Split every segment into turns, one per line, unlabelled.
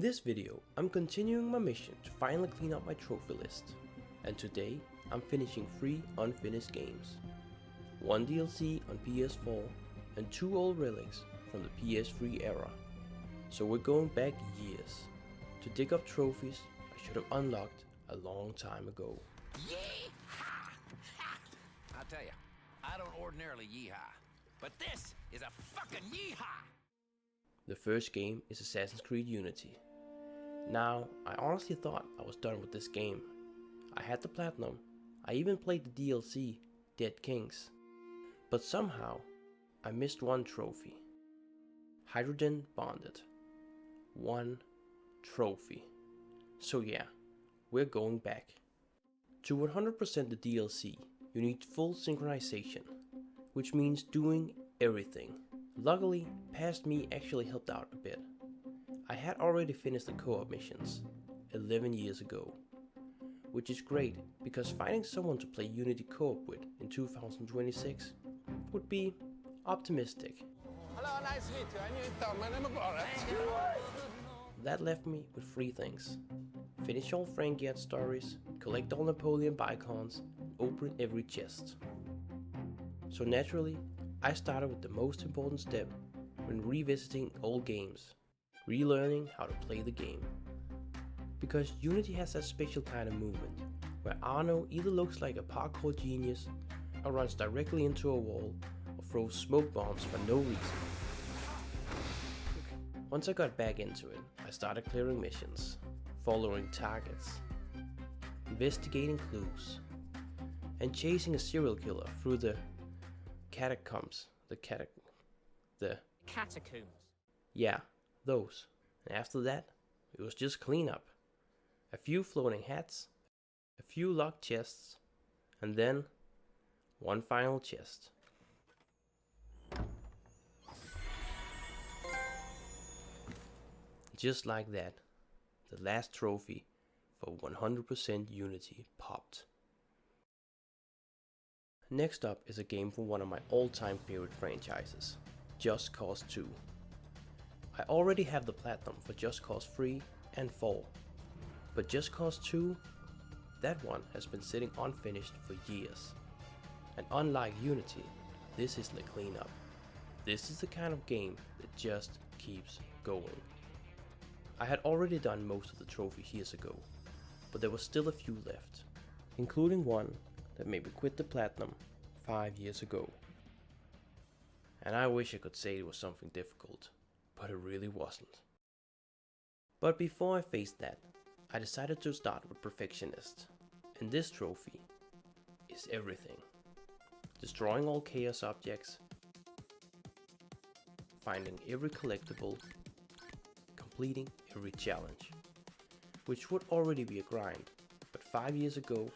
this video, I'm continuing my mission to finally clean up my trophy list, and today I'm finishing 3 unfinished games, 1 DLC on PS4 and 2 old relics from the PS3 era. So we're going back years to dig up trophies I should have unlocked a long time ago.
Yeehaw! I'll tell you, I don't ordinarily yeehaw, but this is a fucking yeehaw!
The first game is Assassin's Creed Unity. Now, I honestly thought I was done with this game. I had the platinum, I even played the DLC, Dead Kings. But somehow, I missed one trophy. Hydrogen Bonded. 1 trophy. So yeah, we're going back. To 100% the DLC, you need full synchronization, which means doing everything. Luckily, past me actually helped out a bit. I had already finished the co-op missions 11 years ago, which is great because finding someone to play Unity co-op with in 2026 would be optimistic.
Hello, nice to meet you. I knew
That left me with 3 things. Finish all Frank Gerd stories, collect all Napoleon Bicons, and open every chest. So naturally, I started with the most important step when revisiting old games, relearning how to play the game. Because Unity has that special kind of movement, where Arno either looks like a parkour genius, or runs directly into a wall, or throws smoke bombs for no reason. Once I got back into it, I started clearing missions, following targets, investigating clues, and chasing a serial killer through the catacombs. The
Catacombs.
Yeah, those. And after that, it was just cleanup. A few floating hats, a few locked chests, and then one final chest. Just like that, the last trophy for 100% Unity popped. Next up is a game from one of my all-time favorite franchises, Just Cause 2. I already have the platinum for Just Cause 3 and 4, but Just Cause 2, that one has been sitting unfinished for years. And unlike Unity, this isn't a cleanup. This is the kind of game that just keeps going. I had already done most of the trophies years ago, but there was still a few left, including one that made me quit the platinum 5 years ago. And I wish I could say it was something difficult, but it really wasn't. But before I faced that, I decided to start with Perfectionist, and this trophy is everything. Destroying all chaos objects, finding every collectible, completing every challenge, which would already be a grind, but 5 years ago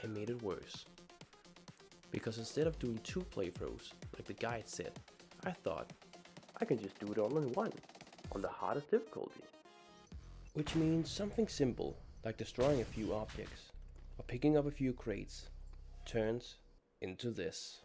I made it worse. Because instead of doing 2 playthroughs, like the guide said, I thought I can just do it all in one, on the hardest difficulty. Which means something simple, like destroying a few objects, or picking up a few crates, turns into this.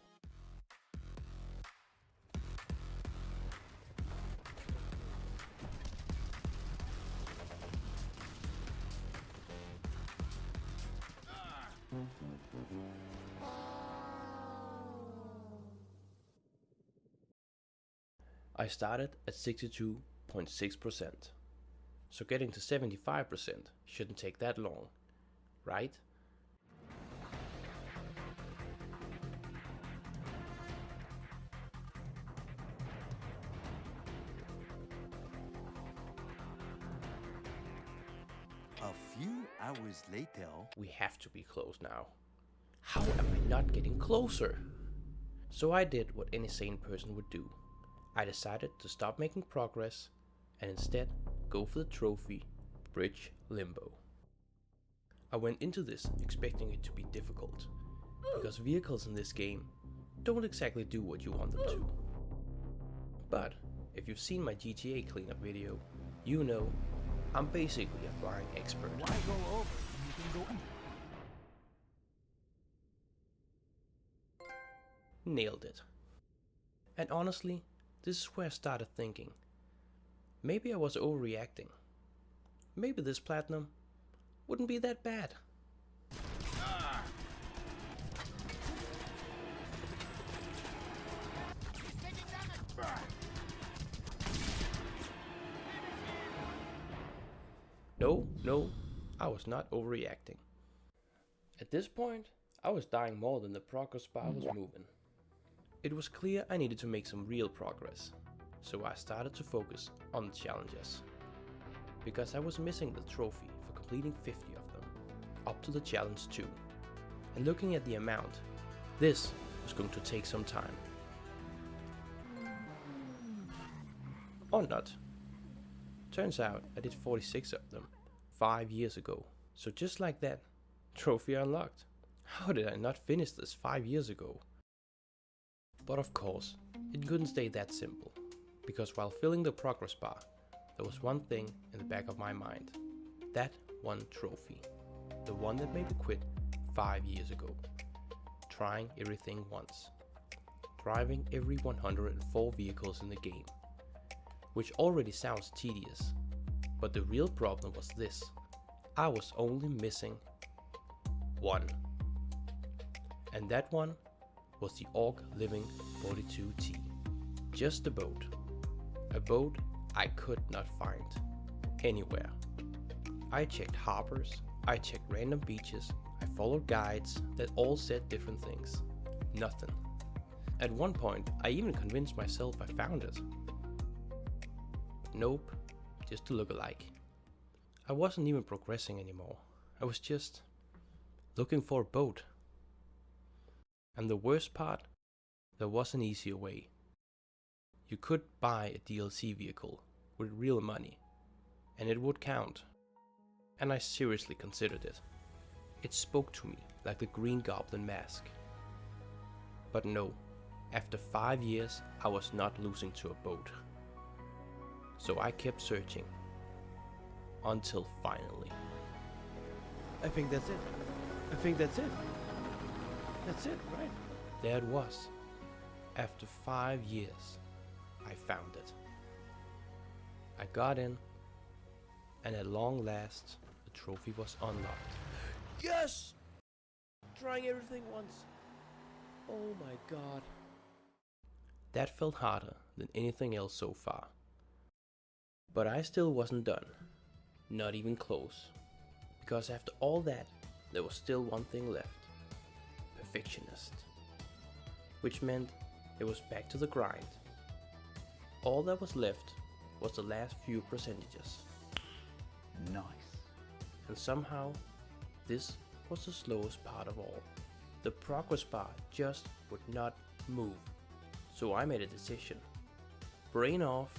I started at 62.6%, so getting to 75% shouldn't take that long, right?
A few hours later,
We have to be close now. How am I not getting closer? So I did what any sane person would do. I decided to stop making progress and instead go for the trophy, Bridge Limbo. I went into this expecting it to be difficult, because vehicles in this game don't exactly do what you want them to. But if you've seen my GTA cleanup video, you know I'm basically a flying expert.
why go over when you can go under?
Nailed it. And honestly, this is where I started thinking, maybe I was overreacting. maybe this platinum wouldn't be that bad. No, I was not overreacting. At this point, I was dying more than the progress bar was moving. It was clear I needed to make some real progress, so I started to focus on the challenges. Because I was missing the trophy for completing 50 of them, up to the challenge 2. And looking at the amount, this was going to take some time. Or not. Turns out I did 46 of them 5 years ago. So just like that, trophy unlocked. How did I not finish this 5 years ago? But of course, it couldn't stay that simple. Because while filling the progress bar, there was one thing in the back of my mind. That one trophy. The one that made me quit 5 years ago. Trying everything once. Driving every 104 vehicles in the game. Which already sounds tedious. But the real problem was this. I was only missing one. And that one was the Orc Living 42T. Just a boat. A boat I could not find anywhere. I checked harbors, I checked random beaches, I followed guides that all said different things. Nothing. At one point, I even convinced myself I found it. But nope, just to look alike. I wasn't even progressing anymore. I was just looking for a boat. And the worst part, there was an easier way. You could buy a DLC vehicle with real money, and it would count. And I seriously considered it. It spoke to me like the Green Goblin mask. But no, after 5 years I was not losing to a boat. So I kept searching. Until finally. I think that's it. That's it, right? There it was. After 5 years, I found it. I got in, and at long last, the trophy was unlocked. Yes! Trying everything once. Oh my god. That felt harder than anything else so far. But I still wasn't done. Not even close. Because after all that, there was still one thing left. Perfectionist. Which meant it was back to the grind. All that was left was the last few percentages.
Nice.
And somehow, this was the slowest part of all. The progress bar just would not move. So I made a decision. Brain off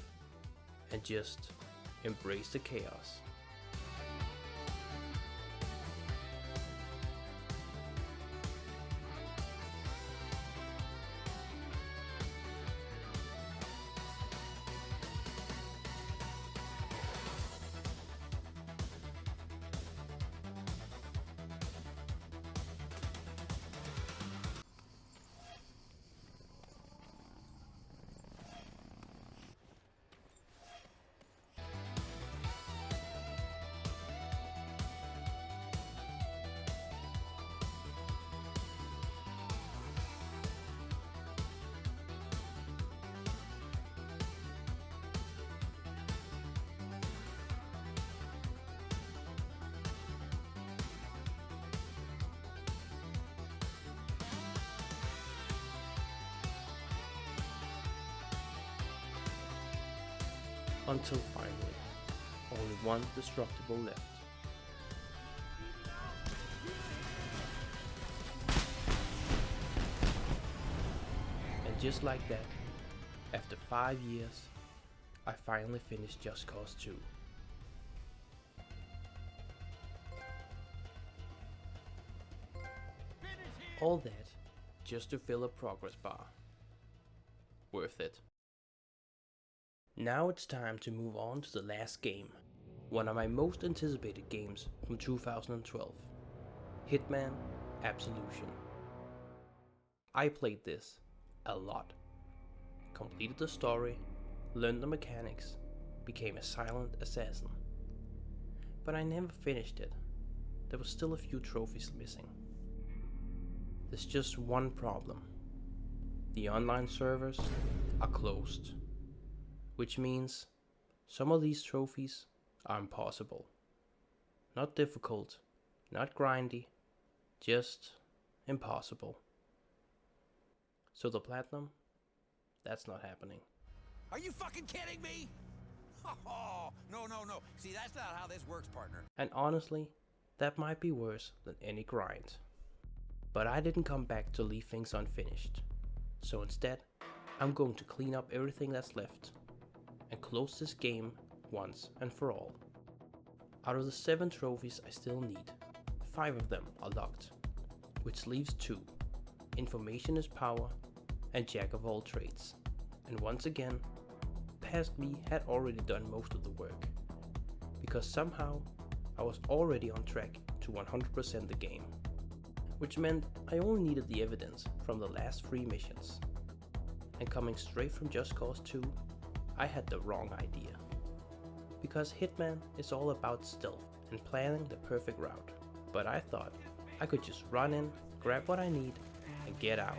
and just embrace the chaos. Until finally, only one destructible left. And just like that, after 5 years, I finally finished Just Cause 2. All that just to fill a progress bar. Worth it. Now it's time to move on to the last game. One of my most anticipated games from 2012. Hitman Absolution. I played this a lot. Completed the story, learned the mechanics, became a silent assassin. but I never finished it. There was still a few trophies missing. There's just one problem. The online servers are closed, which means some of these trophies are impossible. Not difficult, not grindy, just impossible. So the platinum, that's not happening.
Are you fucking kidding me? Oh, no. See, that's not how this works, partner.
And honestly, that might be worse than any grind. But I didn't come back to leave things unfinished. So instead, I'm going to clean up everything that's left and close this game once and for all. Out of the 7 trophies I still need, 5 of them are locked, which leaves 2. Information is power and Jack of all trades. And once again, past me had already done most of the work, because somehow I was already on track to 100% the game, which meant I only needed the evidence from the last 3 missions. And coming straight from Just Cause 2, I had the wrong idea. Because Hitman is all about stealth and planning the perfect route, but I thought I could just run in, grab what I need, and get out.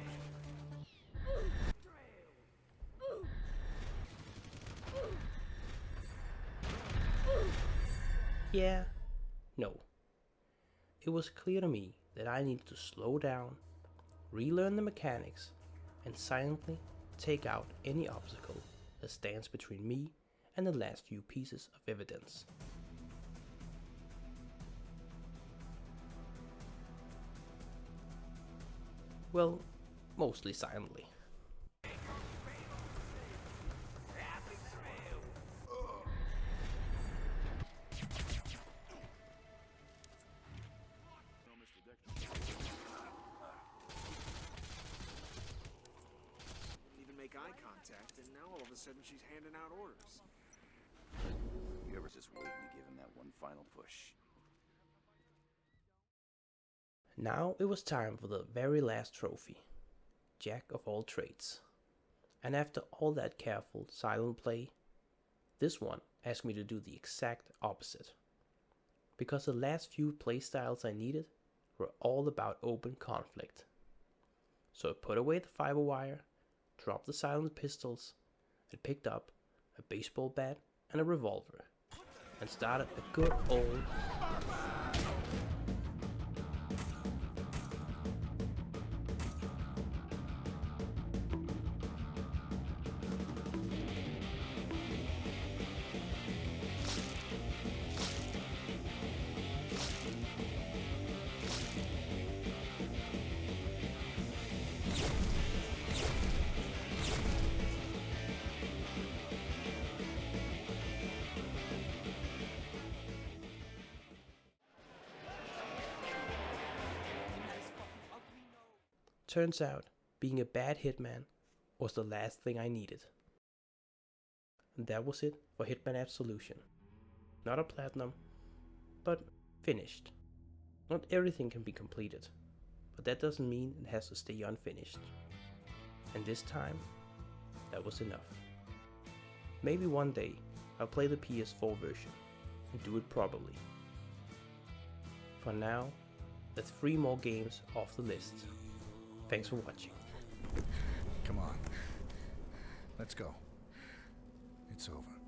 Yeah, no. It was clear to me that I needed to slow down, relearn the mechanics, and silently take out any obstacle that stands between me and the last few pieces of evidence. Well, mostly silently.
Even make eye contact, and now all of a sudden she's handing out orders.
You ever just waiting to give him that one final push?
Now it was time for the very last trophy, Jack of all trades. And after all that careful, silent play, this one asked me to do the exact opposite. Because the last few playstyles I needed were all about open conflict. So I put away the fiber wire, dropped the silent pistols, and picked up a baseball bat and a revolver, and started a good old Turns out, being a bad hitman was the last thing I needed. And that was it for Hitman Absolution. Not a platinum, but finished. Not everything can be completed, but that doesn't mean it has to stay unfinished. And this time, that was enough. Maybe one day I'll play the PS4 version and do it properly. For now, that's 3 more games off the list. Thanks for watching.
Come on. Let's go. It's over.